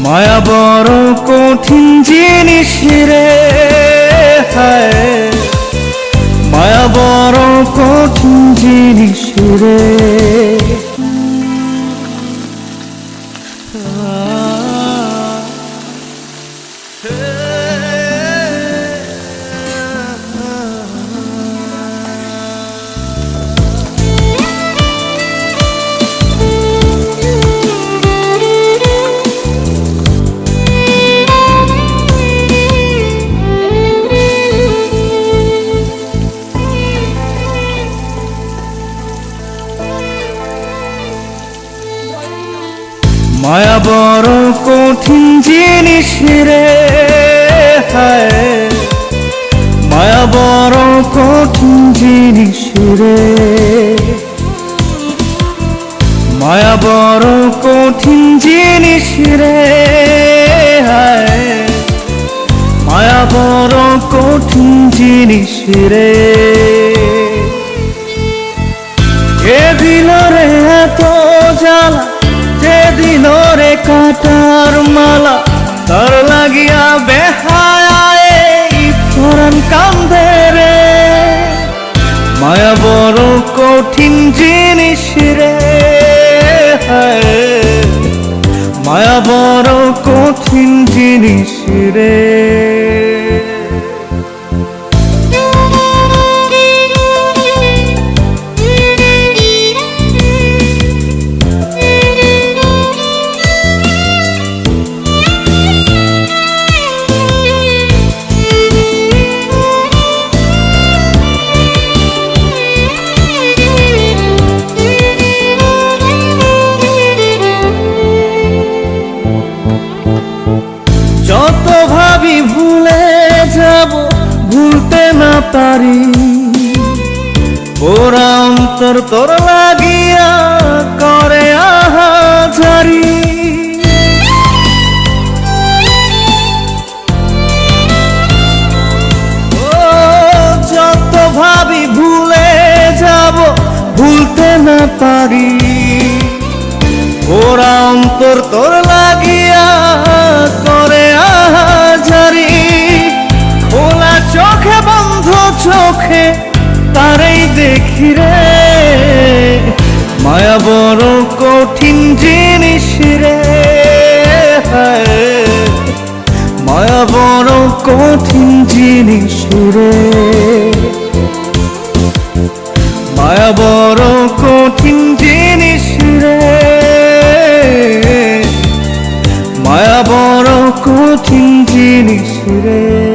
মায়া বড় কঠিন জিনিস রে, মায়া বড় কঠিন জিনিস রে। মায়া বড় কঠিন জিনিস রে, মায়া বড় কঠিন জিনিস রে। মায়া বড় কঠিন জিনিস রে, মায়া বড় কঠিন জিনিস রে। এ দিল রে এত জ্বালা, যে দিল রে কাটার মালা, তার লাগিয়া বেহায় পরাণ কান্দে রে। মায়া বড় কঠিন জিনিস রে, মায়া বড় কঠিন জিনিস রে। যত ভাবি ভুলে যাব, ভুলতে না পারি, ওরা অন্তর তোর লাগিয়া করে আহাজারি। ও যত ভাবি ভুলে যাব, ভুলতে না পারি, ওরা অন্তর তোর লাগিয়া করে আহাজারি। খোলা চোখে বন্ধ চোখে তারেই দেখি রে। মায়া বড় কঠিন জিনিস রে, মায়া বড় কঠিন জিনিস রে। মায়া বড় কঠিন জিনিস রে, মায়া বড় কঠিন জিনিস রে।